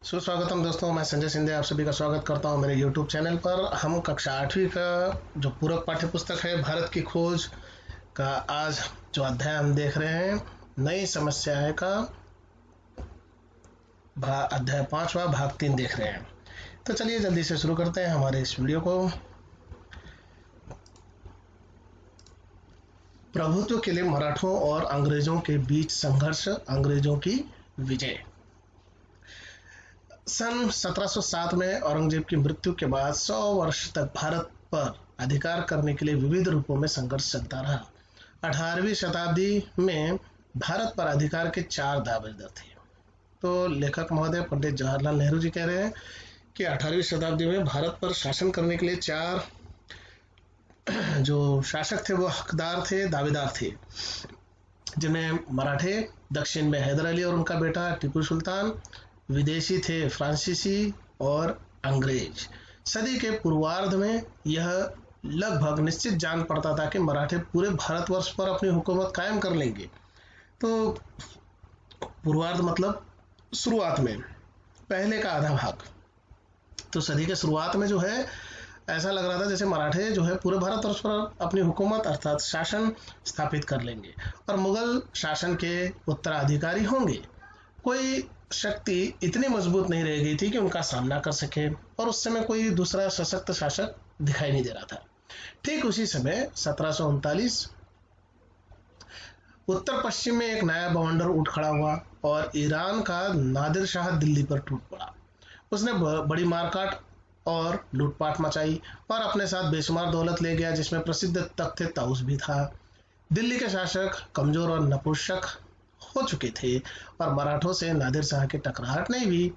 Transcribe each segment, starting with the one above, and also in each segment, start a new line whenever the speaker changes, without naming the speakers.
सुस्वागतम दोस्तों, मैं संजय सिंधे आप सभी का स्वागत करता हूं मेरे YouTube चैनल पर। हम कक्षा 8वीं का जो पूरक पाठ्य पुस्तक है भारत की खोज का आज जो अध्याय हम देख रहे हैं, नई समस्याएं का अध्याय 5वां भाग 3 देख रहे हैं। तो चलिए जल्दी से शुरू करते हैं हमारे इस वीडियो को। प्रभुत्व के लिए मराठों और अंग्रेजों के बीच संघर्ष, अंग्रेजों की विजय। सन 1707 में औरंगजेब की मृत्यु के बाद 100 वर्ष तक भारत पर अधिकार करने के लिए विविध रूपों में संघर्ष चलता रहा। 18वीं शताब्दी में भारत पर अधिकार के 4 दावेदार थे। तो लेखक महोदय पंडित जवाहरलाल नेहरू जी कह रहे हैं कि 18वीं शताब्दी में भारत पर शासन करने के लिए 4 जो शासक थे वो हकदार थे, दावेदार थे, जिनमें मराठे, दक्षिण में हैदर अली और उनका बेटा टीपू सुल्तान, विदेशी थे फ्रांसीसी और अंग्रेज। सदी के पूर्वार्ध में यह लगभग निश्चित जान पड़ता था कि मराठे पूरे भारतवर्ष पर अपनी हुकूमत कायम कर लेंगे। तो पूर्वार्ध मतलब शुरुआत में, पहले का आधा भाग। तो सदी के शुरुआत में जो है ऐसा लग रहा था जैसे मराठे जो है पूरे भारतवर्ष पर अपनी हुकूमत अर्थात शासन स्थापित कर लेंगे और मुगल शासन के उत्तराधिकारी होंगे। कोई शक्ति इतनी मजबूत नहीं रह गई थी कि उनका सामना कर सके और उस समय कोई दूसरा सशक्त शासक दिखाई नहीं दे रहा था। ठीक उसी समय 1739 उत्तर पश्चिम में एक नया बवंडर उठ खड़ा हुआ और ईरान का नादिर शाह दिल्ली पर टूट पड़ा। उसने बड़ी मारकाट और लूटपाट मचाई और अपने साथ बेशुमार दौलत ले गया, जिसमें प्रसिद्ध तख्त ताउस भी था। दिल्ली के शासक कमजोर और नपुंसक हो चुके थे और मराठों से नादिर शाह की टकराहट नहीं हुई।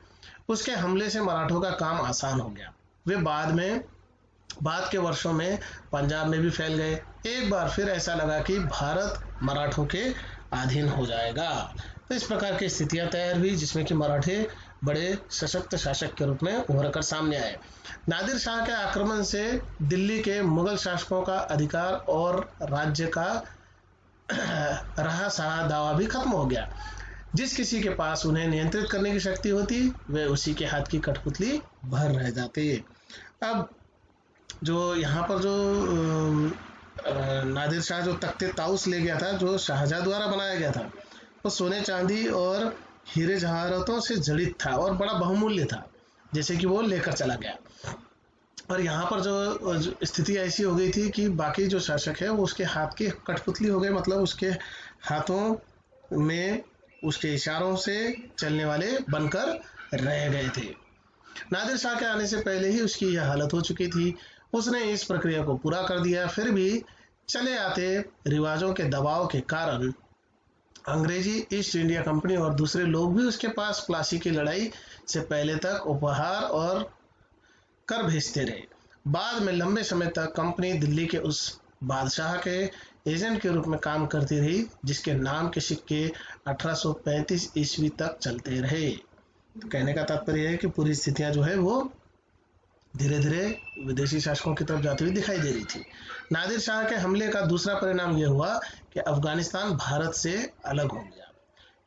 उसके हमले से मराठों का काम आसान हो गया। वे बाद के वर्षों में पंजाब में भी फैल गए। एक बार फिर ऐसा लगा कि भारत मराठों के अधीन हो जाएगा। तो इस प्रकार की स्थितियां तैयार हुई जिसमें कि मराठे बड़े सशक्त शासक के रूप में उभर कर सामने आए। नादिर शाह के आक्रमण से दिल्ली के मुगल शासकों का अधिकार और राज्य का रहा सहा दावा भी खत्म हो गया। जिस किसी के पास उन्हें नियंत्रित करने की शक्ति होती, वे उसी के हाथ की कठपुतली भर रह जाते। अब जो यहाँ पर जो नादिर शाह जो तख्ते ताउस ले गया था, जो शाहजहां द्वारा बनाया गया था, वो सोने चांदी और हीरे जवाहरातों से जड़ित था और बड़ा बहुमूल्य था, जैसे कि वो लेकर चला गया। और यहाँ पर जो स्थिति ऐसी हो गई थी कि बाकी जो शासक है वो उसके हाथ की कठपुतली हो गए, मतलब उसके हाथों में उसके इशारों से चलने वाले बनकर रह गए थे। नादिर शाह के आने से पहले ही उसकी यह हालत हो चुकी थी। उसने इस प्रक्रिया को पूरा कर दिया। फिर भी चले आते रिवाजों के दबाव के कारण अंग्रेजी ईस्ट इंडिया कंपनी और दूसरे लोग भी उसके पास प्लासी की लड़ाई से पहले तक उपहार और कर भेजते रहे। बाद में लंबे समय तक कंपनी दिल्ली के उस बादशाह के एजेंट के रूप में काम करती रही जिसके नाम के सिक्के 1835 ईस्वी तक चलते रहे। तो कहने का तात्पर्य है कि पूरी स्थितियां जो है वो धीरे धीरे विदेशी शासकों की तरफ जाती हुई दिखाई दे रही थी। नादिर शाह के हमले का दूसरा परिणाम यह हुआ कि अफगानिस्तान भारत से अलग हो गया।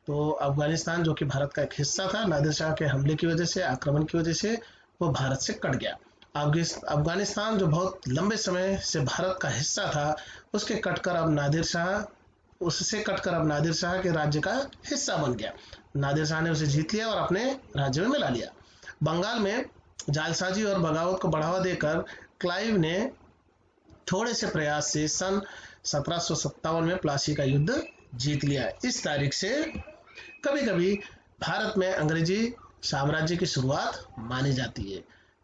तो अफगानिस्तान जो कि भारत का एक हिस्सा था, नादिर शाह के हमले की वजह से, आक्रमण की वजह से वो भारत से कट गया। अफगानिस्तान जो बहुत लंबे समय से भारत का हिस्सा था, उससे कटकर अब नादिर शाह के राज्य का हिस्सा बन गया। नादिर शाह ने उसे जीत लिया और अपने राज्य में मिला लिया। बंगाल में जालसाजी और बगावत को बढ़ावा देकर क्लाइव ने थोड़े से प्रयास से सन 1757 में प्लासी का युद्ध जीत लिया। इस तारीख से कभी कभी भारत में अंग्रेजी साम्राज्य की शुरुआत मानी जाती है।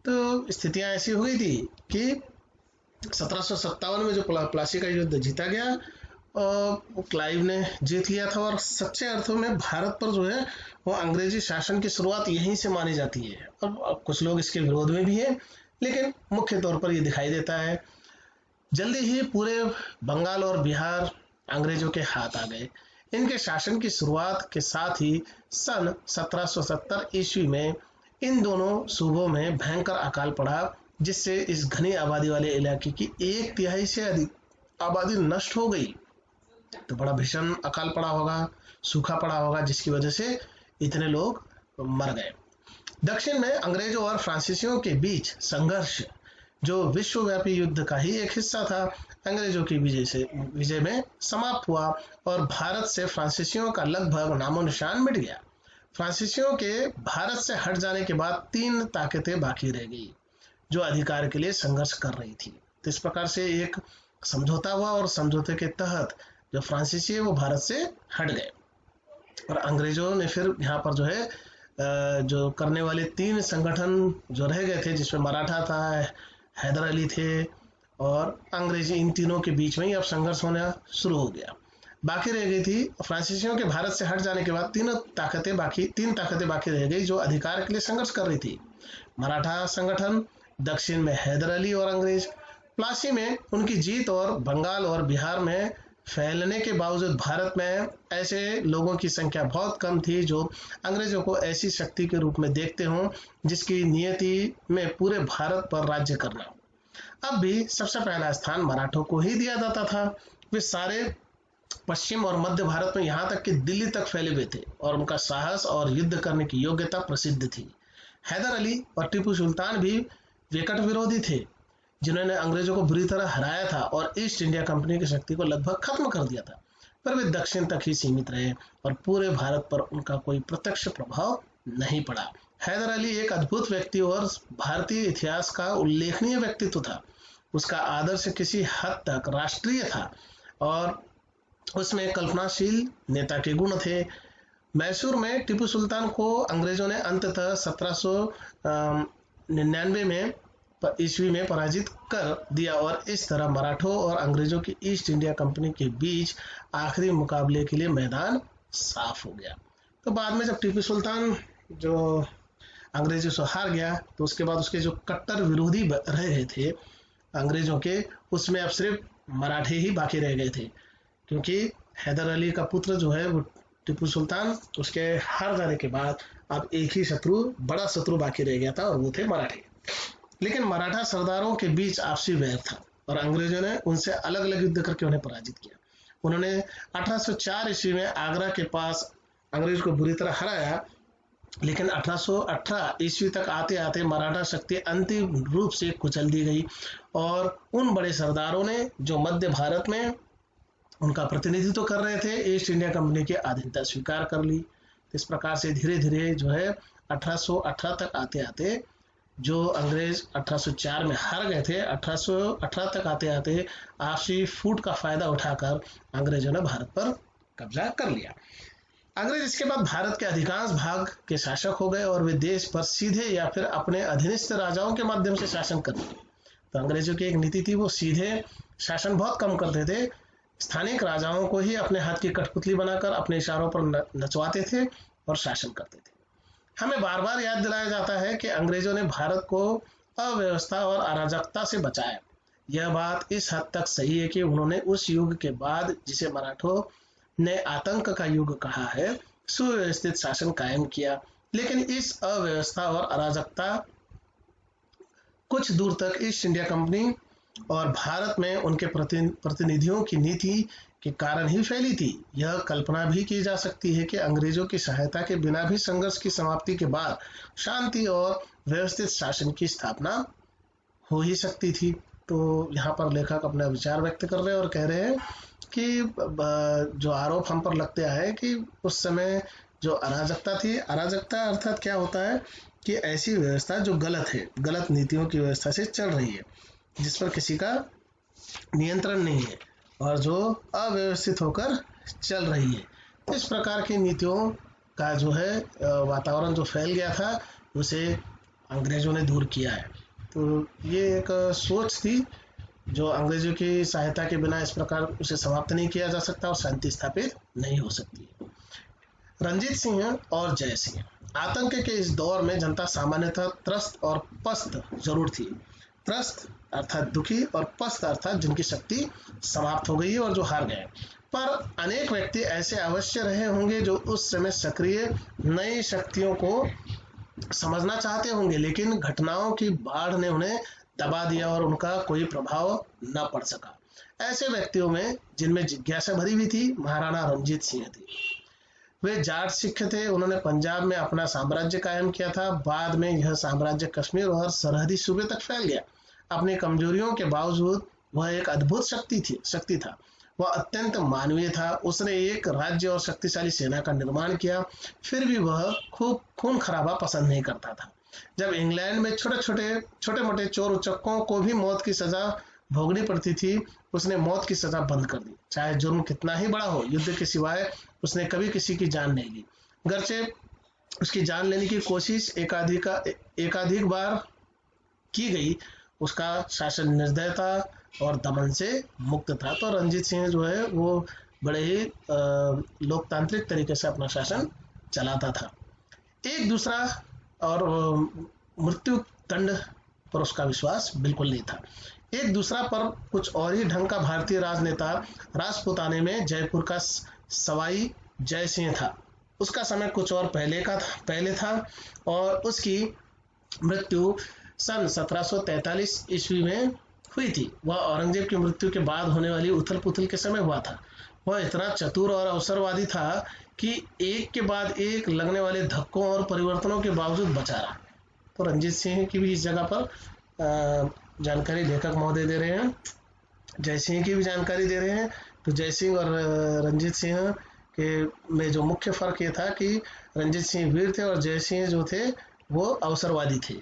तो स्थितियां ऐसी हो गई थी कि 1757 में जो प्लासी का युद्ध जीता गया और क्लाइव ने जीत लिया था और सच्चे अर्थों में भारत पर जो है वो अंग्रेजी शासन की शुरुआत यहीं से मानी जाती है। और कुछ लोग इसके विरोध में भी हैं, लेकिन मुख्य तौर पर ये दिखाई देता है। जल्दी ही पूरे बंगाल और बिहार अंग्रेजों के हाथ आ गए। इनके शासन की शुरुआत के साथ ही सन 1770 ईस्वी में इन दोनों सूबों में भयंकर अकाल पड़ा, जिससे इस घनी आबादी वाले इलाके की 1/3 से अधिक आबादी नष्ट हो गई। तो बड़ा भीषण अकाल पड़ा होगा, सूखा पड़ा होगा, जिसकी वजह से इतने लोग मर गए। दक्षिण में अंग्रेजों और फ्रांसीसियों के बीच संघर्ष, जो विश्वव्यापी युद्ध का ही एक हिस्सा था, अंग्रेजों की विजय में समाप्त हुआ और भारत से फ्रांसीसियों का लगभग नामो निशान मिट गया। फ्रांसीसियों के भारत से हट जाने के बाद तीन ताकतें बाकी रह गई जो अधिकार के लिए संघर्ष कर रही थी। तो इस प्रकार से एक समझौता हुआ और समझौते के तहत जो फ्रांसीसी है वो भारत से हट गए और अंग्रेजों ने फिर यहाँ पर जो है जो करने वाले तीन संगठन जो रह गए थे, जिसमें मराठा था, हैदर अली थे और अंग्रेजी, इन तीनों के बीच में ही अब संघर्ष होना शुरू हो गया। बाकी रह गई थी फ्रांसीसियों के भारत से हट जाने के बाद तीन ताकतें बाकी रह गई जो अधिकार के लिए संघर्ष कर रही थी। मराठा संगठन, दक्षिण में हैदर अली और अंग्रेज, प्लासी में उनकी जीत और बंगाल और बिहार में फैलने के बावजूद भारत में ऐसे लोगों की संख्या बहुत कम थी जो अंग्रेजों को ऐसी शक्ति के रूप में देखते हों जिसकी नियति में पूरे भारत पर राज्य करना हो। अब भी सबसे पहला स्थान मराठों को ही दिया जाता था। वे सारे पश्चिम और मध्य भारत में यहाँ तक कि दिल्ली तक फैले हुए थे और उनका साहस और युद्ध करने की योग्यता प्रसिद्ध थी। हैदर अली और टीपू सुल्तान भी विकट विरोधी थे जिन्होंने अंग्रेजों को बुरी तरह हराया था और ईस्ट इंडिया कंपनी की शक्ति को लगभग खत्म कर दिया था, पर वे दक्षिण तक ही सीमित रहे और पूरे भारत पर उनका कोई प्रत्यक्ष प्रभाव नहीं पड़ा। हैदर अली एक अद्भुत व्यक्ति और भारतीय इतिहास का उल्लेखनीय व्यक्तित्व था। उसका आदर्श किसी हद तक राष्ट्रीय था और उसमें कल्पनाशील नेता के गुण थे। मैसूर में टीपू सुल्तान को अंग्रेजों ने अंततः 1799 में ईस्वी में पराजित कर दिया और इस तरह मराठों और अंग्रेजों की ईस्ट इंडिया कंपनी के बीच आखिरी मुकाबले के लिए मैदान साफ हो गया। तो बाद में जब टीपू सुल्तान जो अंग्रेजों से हार गया तो उसके बाद उसके जो कट्टर विरोधी रह गए थे अंग्रेजों के, उसमें अब सिर्फ मराठे ही बाकी रह गए थे क्योंकि हैदर अली का पुत्र जो है वो टीपू सुल्तान, उसके हार जाने के बाद अब एक ही बड़ा शत्रु बाकी रह गया था और वो थे मराठे। लेकिन मराठा सरदारों के बीच आपसी वैर था और अंग्रेजों ने उनसे अलग अलग युद्ध करके उन्हें पराजित किया। उन्होंने 1804 ईस्वी में आगरा के पास अंग्रेज को बुरी तरह हराया, लेकिन 1818 ईस्वी तक आते आते मराठा शक्ति अंतिम रूप से कुचल दी गई और उन बड़े सरदारों ने जो मध्य भारत में उनका प्रतिनिधित्व कर रहे थे ईस्ट इंडिया कंपनी की अधीनता स्वीकार कर ली। इस प्रकार से धीरे धीरे जो है 1818 तक आते आते जो अंग्रेज 1804 में हार गए थे, 1818 तक आते आते आपसी फूट का फायदा उठाकर अंग्रेजों ने भारत पर कब्जा कर लिया। अंग्रेज इसके बाद भारत के अधिकांश भाग के शासक हो गए और वे देश पर सीधे या फिर अपने अधीनस्थ राजाओं के माध्यम से शासन करते थे। तो अंग्रेजों की एक नीति थी, वो सीधे शासन बहुत कम करते थे, स्थानीय राजाओं को ही अपने हाथ की कठपुतली बनाकर अपने इशारों पर नचवाते थे और शासन करते थे। हमें बार बार याद दिलाया जाता है कि अंग्रेजों ने भारत को अव्यवस्था और अराजकता से बचाया। यह बात इस हद तक सही है कि उन्होंने उस युग के बाद, जिसे मराठों ने आतंक का युग कहा है, सुव्यवस्थित शासन कायम किया। लेकिन इस अव्यवस्था और अराजकता कुछ दूर तक ईस्ट इंडिया कंपनी और भारत में उनके प्रतिनिधियों की नीति के कारण ही फैली थी। यह कल्पना भी की जा सकती है कि अंग्रेजों की सहायता के बिना भी संघर्ष की समाप्ति के बाद शांति और व्यवस्थित शासन की स्थापना हो ही सकती थी। तो यहाँ पर लेखक अपना विचार व्यक्त कर रहे हैं और कह रहे हैं कि जो आरोप हम पर लगते हैं कि उस समय जो अराजकता थी, अराजकता अर्थात क्या होता है कि ऐसी व्यवस्था जो गलत है, गलत नीतियों की व्यवस्था से चल रही है, जिस पर किसी का नियंत्रण नहीं है और जो अव्यवस्थित होकर चल रही है। इस प्रकार की नीतियों का जो है वातावरण जो फैल गया था उसे अंग्रेजों ने दूर किया है। तो ये एक सोच थी जो अंग्रेजों की सहायता के बिना इस प्रकार उसे समाप्त नहीं किया जा सकता और शांति स्थापित नहीं हो सकती। रंजीत सिंह और जय सिंह, आतंक के इस दौर में जनता सामान्यतः त्रस्त और पस्त जरूर थी। त्रस्त अर्थात दुखी और पस्त अर्थात जिनकी शक्ति समाप्त हो गई है और जो हार गए। पर अनेक व्यक्ति ऐसे अवश्य रहे होंगे जो उस समय सक्रिय नई शक्तियों को समझना चाहते होंगे, लेकिन घटनाओं की बाढ़ ने उन्हें दबा दिया और उनका कोई प्रभाव न पड़ सका। ऐसे व्यक्तियों में जिनमें जिज्ञासा भरी हुई थी, महाराणा रंजीत सिंह थी। वे जाट सिख थे। उन्होंने पंजाब में अपना साम्राज्य कायम किया था। बाद में यह साम्राज्य कश्मीर और सरहदी सूबे तक फैल गया। अपनी कमजोरियों के बावजूद वह एक अद्भुत शक्ति था। वह अत्यंत मानवीय था। उसने एक राज्य और शक्तिशाली सेना का निर्माण किया। फिर भी वह खूब खून खराबा पसंद नहीं करता था। जब इंग्लैंड में छोटे मोटे चोर उचक्कों को भी मौत की सजा भोगनी पड़ती थी, उसने मौत की सजा बंद कर दी। चाहे जुर्म कितना ही बड़ा हो, युद्ध के सिवाय उसने कभी किसी की जान नहीं ली। गर्चे उसकी जान लेने की कोशिश एकाधिक बार की गई, उसका शासन निर्दयता और दमन से मुक्त था। तो रंजीत सिंह जो है वो बड़े ही लोकतांत्रिक तरीके से अपना शासन चलाता था। एक दूसरा और मृत्यु दंड पर उसका विश्वास बिल्कुल नहीं था। एक दूसरा पर कुछ और ही ढंग का भारतीय राजनेता राजपुताने में जयपुर का सवाई जय सिंह था। उसका समय कुछ और पहले था और उसकी मृत्यु सन 1743 ईस्वी में हुई थी। वह औरंगजेब की मृत्यु के बाद होने वाली उथल पुथल के समय हुआ था। वह इतना चतुर और अवसरवादी था कि एक के बाद एक लगने वाले धक्कों और परिवर्तनों के बावजूद बचा रहा। तो रंजीत सिंह की भी इस जगह पर जानकारी लेखक महोदय दे रहे हैं, जय सिंह की भी जानकारी दे रहे हैं। तो जय सिंह और रंजीत सिंह के में जो मुख्य फर्क ये था कि रंजीत सिंह वीर थे और जय सिंह जो थे वो अवसरवादी थे।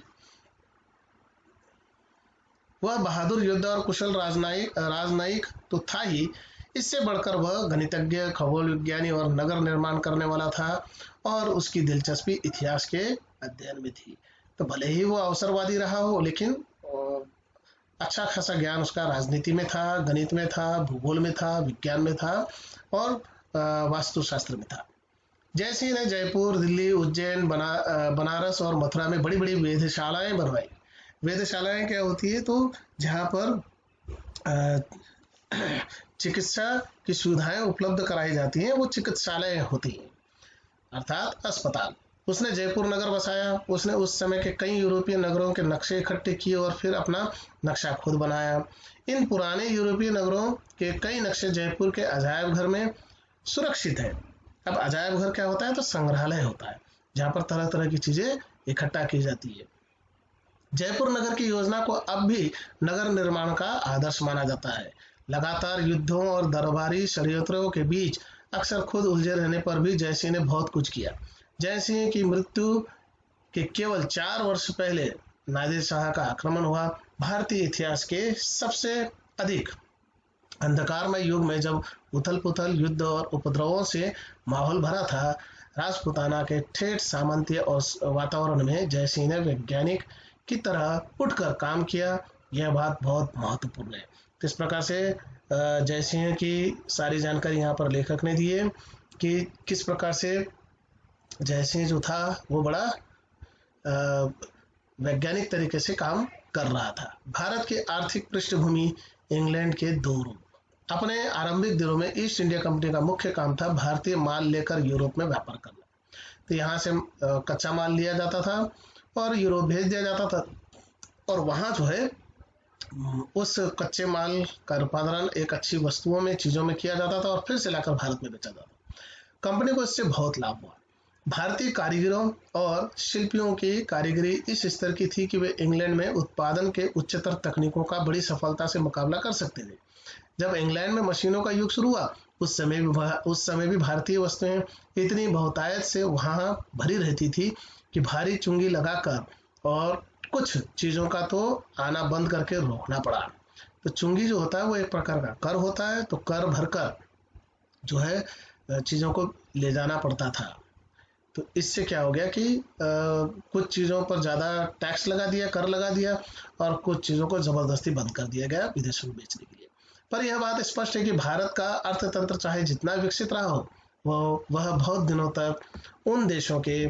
वह बहादुर योद्धा और कुशल राजनयिक तो था ही, इससे बढ़कर वह गणितज्ञ, खगोल विज्ञानी और नगर निर्माण करने वाला था और उसकी दिलचस्पी इतिहास के अध्ययन में थी। तो भले ही वो अवसरवादी रहा हो, लेकिन अच्छा खासा ज्ञान उसका राजनीति में था, गणित में था, भूगोल में था, विज्ञान में था और वास्तुशास्त्र में था। जय सिंह ने जयपुर, दिल्ली, उज्जैन, बनारस और मथुरा में बड़ी बड़ी वेधशालाएं बनवाई। वेधशालाएं क्या होती है? तो जहाँ पर चिकित्सा की सुविधाएं उपलब्ध कराई जाती हैं, वो चिकित्सालय होती हैं, अर्थात अस्पताल। उसने जयपुर नगर बसाया। उसने उस समय के कई यूरोपीय नगरों के नक्शे इकट्ठे किए और फिर अपना नक्शा खुद बनाया। इन पुराने यूरोपीय नगरों के कई नक्शे जयपुर के अजायब घर में सुरक्षित हैं। अब अजायब घर क्या होता है? तो संग्रहालय होता है, जहाँ पर तरह तरह की चीजें इकट्ठा की जाती है। जयपुर नगर की योजना को अब भी नगर निर्माण का आदर्श माना जाता है। लगातार युद्धों और दरबारी षड्यंत्रों के बीच अक्सर खुद उलझे रहने पर भी जय सिंह ने बहुत कुछ किया। जय सिंह की मृत्यु के केवल 4 वर्ष पहले नादिर शाह का आक्रमण हुआ। भारतीय इतिहास के सबसे अधिक अंधकारमय युग में, जब उथल पुथल, युद्ध और उपद्रवों से माहौल भरा था, राजपुताना के ठेठ सामंतीय और वातावरण में जय सिंह ने वैज्ञानिक की तरह उठकर काम किया। यह बात बहुत महत्वपूर्ण है। तो इस प्रकार से जय सिंह की सारी जानकारी यहाँ पर लेखक ने दी है कि किस प्रकार से जय सिंह जो था वो बड़ा वैज्ञानिक तरीके से काम कर रहा था। भारत की आर्थिक पृष्ठभूमि, इंग्लैंड के 2 रूप। अपने आरंभिक दिनों में ईस्ट इंडिया कंपनी का मुख्य काम था भारतीय माल लेकर यूरोप में व्यापार करना। तो यहाँ से कच्चा माल लिया जाता था और यूरोप भेज दिया जाता था और वहाँ जो है उस कच्चे माल का रूपांतरण एक अच्छी वस्तुओं में, चीजों में किया जाता था और फिर से लाकर भारत में बेचा जाता। कंपनी को इससे बहुत लाभ हुआ। भारतीय कारीगरों और शिल्पियों की कारीगरी इस स्तर की थी कि वे इंग्लैंड में उत्पादन के उच्चतर तकनीकों का बड़ी सफलता से मुकाबला कर सकते थे। जब इंग्लैंड में मशीनों का युग शुरू हुआ, उस समय भी भारतीय वस्तुएं इतनी बहुतायत से वहां भरी रहती थी कि भारी चुंगी लगाकर और कुछ चीजों का तो आना बंद करके रोकना पड़ा। तो चुंगी जो होता है वो एक प्रकार का कर होता है, तो कर भरकर जो है चीजों को ले जाना पड़ता था। तो इससे क्या हो गया कि कुछ चीजों पर ज्यादा टैक्स लगा दिया, कर लगा दिया और कुछ चीजों को जबरदस्ती बंद कर दिया गया विदेशों में बेचने के लिए। पर यह बात स्पष्ट है कि भारत का अर्थतंत्र चाहे जितना विकसित रहा हो, वह बहुत दिनों तक उन देशों के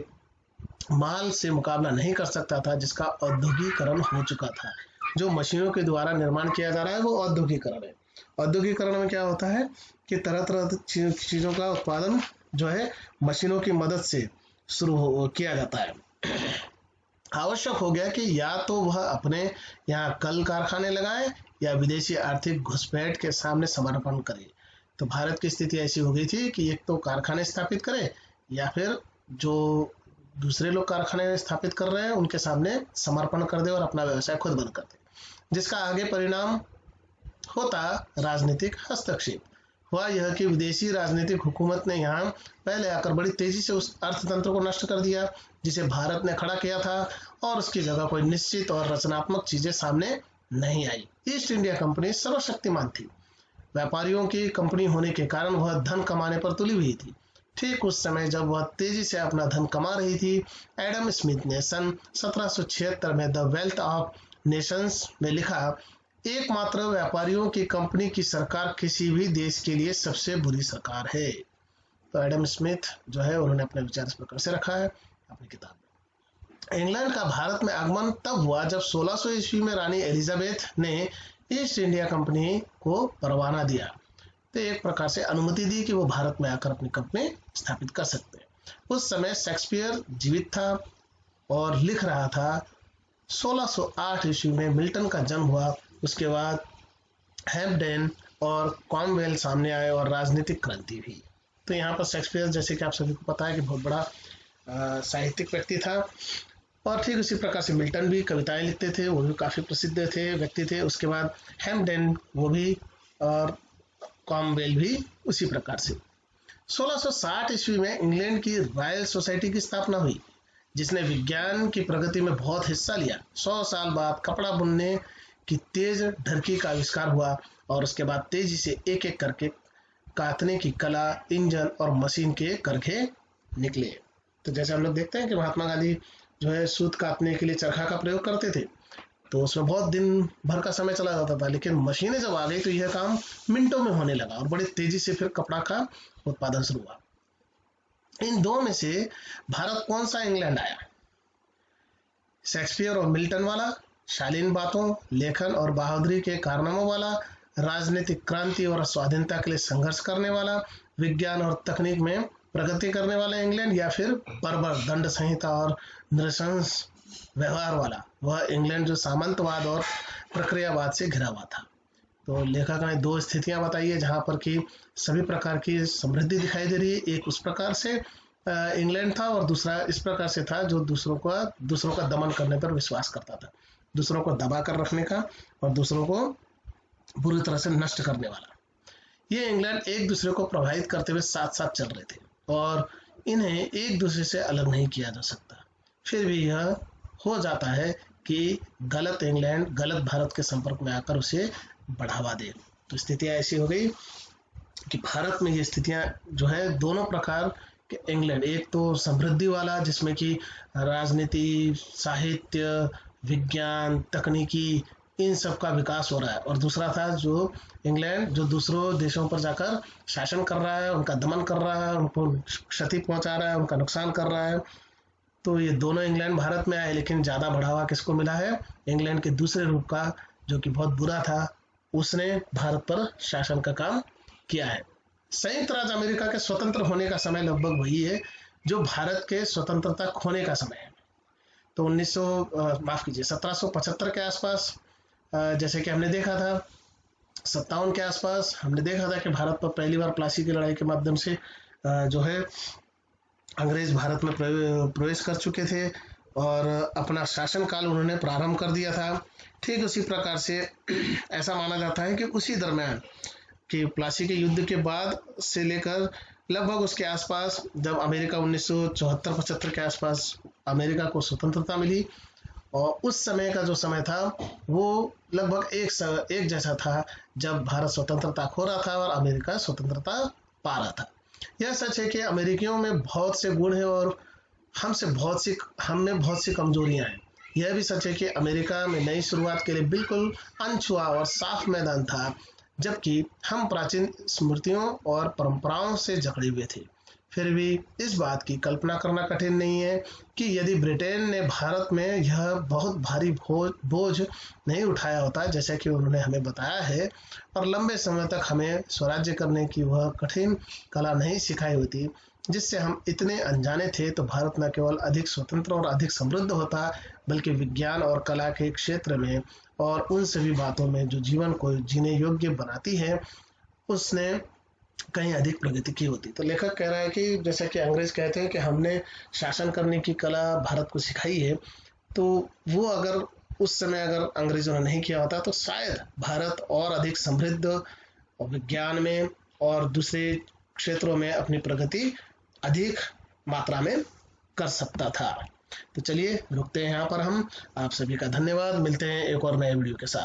माल से मुकाबला नहीं कर सकता था जिसका औद्योगिकरण हो चुका था। जो मशीनों के द्वारा निर्माण किया जा रहा है वो औद्योगिकरण है। औद्योगिकरण में क्या होता है कि तरह तरह चीजों का उत्पादन जो है मशीनों की मदद से किया जाता है। आवश्यक हो गया कि या तो वह अपने यहाँ कल कारखाने लगाए या विदेशी आर्थिक घुसपैठ के सामने समर्पण करे। तो भारत की स्थिति ऐसी हो गई थी कि एक तो कारखाने स्थापित करे या फिर जो दूसरे लोग कारखाने स्थापित कर रहे हैं उनके सामने समर्पण कर दे और अपना व्यवसाय खुद बंद कर दे, जिसका आगे परिणाम होता राजनीतिक हस्तक्षेप। हुआ यह कि विदेशी राजनीतिक हुकूमत ने यहाँ पहले आकर बड़ी तेजी से उस अर्थतंत्र को नष्ट कर दिया जिसे भारत ने खड़ा किया था, और उसकी जगह कोई निश्चित और रचनात्मक चीजें सामने नहीं आई। ईस्ट इंडिया कंपनी सर्वशक्तिमान थी। व्यापारियों की कंपनी होने के कारण वह धन कमाने पर तुली हुई थी। ठीक उस समय जब वह तेजी से अपना धन कमा रही थी, एडम स्मिथ ने सन 1776 में द वेल्थ ऑफ नेशंस में लिखा, एकमात्र व्यापारियों की कंपनी की सरकार किसी भी देश के लिए सबसे बुरी सरकार है। तो एडम स्मिथ जो है उन्होंने अपने विचार इस प्रकार से रखा है अपनी किताब में। इंग्लैंड का भारत में आगमन तब हुआ जब 1600 ईस्वी में रानी एलिजाबेथ ने ईस्ट इंडिया कंपनी को परवाना दिया, तो एक प्रकार से अनुमति दी कि वो भारत में आकर अपनी कंपनी स्थापित कर सकते हैं। उस समय शेक्सपियर जीवित था और लिख रहा था। 1608 ईस्वी में मिल्टन का जन्म हुआ। उसके बाद हैम्पडेन और कॉमवेल सामने आए और राजनीतिक क्रांति हुई। तो यहाँ पर शेक्सपियर, जैसे कि आप सभी को पता है, कि बहुत बड़ा साहित्यिक व्यक्ति था, और ठीक उसी प्रकार से मिल्टन भी कविताएं लिखते थे, वो भी काफ़ी प्रसिद्ध थे व्यक्ति थे। उसके बाद हैम्पडेन वो भी, और कॉमवेल भी उसी प्रकार से। 1660 ईस्वी में इंग्लैंड की रॉयल सोसाइटी की स्थापना हुई, जिसने विज्ञान की प्रगति में बहुत हिस्सा लिया। 100 साल बाद कपड़ा बुनने की तेज ढरकी का आविष्कार हुआ, और उसके बाद तेजी से एक एक करके काटने की कला, इंजन और मशीन के करघे निकले। तो जैसे हम लोग देखते हैं कि महात्मा गांधी जो है सूत काटने के लिए चरखा का प्रयोग करते थे, तो उसमें बहुत दिन भर का समय चला जाता था, लेकिन मशीनें जब आ गई तो यह काम मिनटों में होने लगा और बड़ी तेजी से फिर कपड़ा का उत्पादन शुरू हुआ। इन दो में से भारत कौन सा इंग्लैंड आया? शेक्सपियर और मिल्टन वाला, शालीन बातों, लेखन और बहादुरी के कारनामों वाला, राजनीतिक क्रांति और स्वाधीनता के लिए संघर्ष करने वाला, विज्ञान और तकनीक में प्रगति करने वाला इंग्लैंड, या फिर बर्बर दंड संहिता और नृशंस व्यवहार वाला वह इंग्लैंड जो सामंतवाद और प्रक्रियावाद से घिरा हुआ था? तो लेखक ने दो स्थितियां बताई है जहां पर कि सभी प्रकार की समृद्धि दिखाई दे रही है। एक उस प्रकार से इंग्लैंड था, और दूसरा इस प्रकार से था जो दूसरों का दमन करने पर विश्वास करता था, दूसरों को दबा कर रखने का और दूसरों को बुरी तरह से नष्ट करने वाला। ये इंग्लैंड एक दूसरे को प्रभावित करते हुए साथ साथ चल रहे थे, और इन्हें एक दूसरे से अलग नहीं किया जा सकता। फिर भी यह हो जाता है कि गलत इंग्लैंड गलत भारत के संपर्क में आकर उसे बढ़ावा दे। तो स्थितियां ऐसी हो गई कि भारत में ये स्थितियां जो है दोनों प्रकार के इंग्लैंड, एक तो समृद्धि वाला जिसमें कि राजनीति, साहित्य, विज्ञान, तकनीकी, इन सब का विकास हो रहा है, और दूसरा था जो इंग्लैंड जो दूसरों देशों पर जाकर शासन कर रहा है, उनका दमन कर रहा है, उनको क्षति पहुंचा रहा है, उनका नुकसान कर रहा है। तो ये दोनों इंग्लैंड भारत में आए, लेकिन ज़्यादा बढ़ावा किसको मिला है? इंग्लैंड के दूसरे रूप का, जो कि बहुत बुरा था, उसने भारत पर शासन का काम किया है। संयुक्त राज्य अमेरिका के स्वतंत्र होने का समय लगभग वही है जो भारत के स्वतंत्रता खोने का समय है। तो 1775 के आसपास, जैसे कि हमने देखा था 57 के आसपास हमने देखा था कि भारत पर पहली बार प्लासी की लड़ाई के माध्यम से जो है अंग्रेज भारत में प्रवेश कर चुके थे और अपना शासनकाल उन्होंने प्रारंभ कर दिया था। ठीक उसी प्रकार से ऐसा माना जाता है कि उसी दरमियान कि प्लासी के युद्ध के बाद से लेकर लगभग उसके आसपास, जब अमेरिका 1974-75 के आसपास अमेरिका को स्वतंत्रता मिली, और उस समय का जो समय था वो लगभग एक जैसा था जब भारत स्वतंत्रता खो रहा था और अमेरिका स्वतंत्रता पा रहा था। यह सच है कि अमेरिकियों में बहुत से गुण हैं और हम में बहुत सी कमजोरियां हैं। यह भी सच है कि अमेरिका में नई शुरुआत के लिए बिल्कुल अनछुआ और साफ मैदान था, जबकि हम प्राचीन स्मृतियों और परंपराओं से जकड़े हुए थे। फिर भी इस बात की कल्पना करना कठिन नहीं है कि यदि ब्रिटेन ने भारत में यह बहुत भारी बोझ नहीं उठाया होता जैसा कि उन्होंने हमें बताया है, और लंबे समय तक हमें स्वराज्य करने की वह कठिन कला नहीं सिखाई होती जिससे हम इतने अनजाने थे, तो भारत न केवल अधिक स्वतंत्र और अधिक समृद्ध होता, बल्कि विज्ञान और कला के क्षेत्र में और उन सभी बातों में जो जीवन को जीने योग्य बनाती है, उसने कहीं अधिक प्रगति की होती। तो लेखक कह रहा है कि जैसा कि अंग्रेज कहते हैं कि हमने शासन करने की कला भारत को सिखाई है, तो वो अगर उस समय अगर अंग्रेजों ने नहीं किया होता तो शायद भारत और अधिक समृद्ध और विज्ञान में और दूसरे क्षेत्रों में अपनी प्रगति अधिक मात्रा में कर सकता था। तो चलिए रुकते हैं यहाँ पर हम। आप सभी का धन्यवाद, मिलते हैं एक और नए वीडियो के साथ।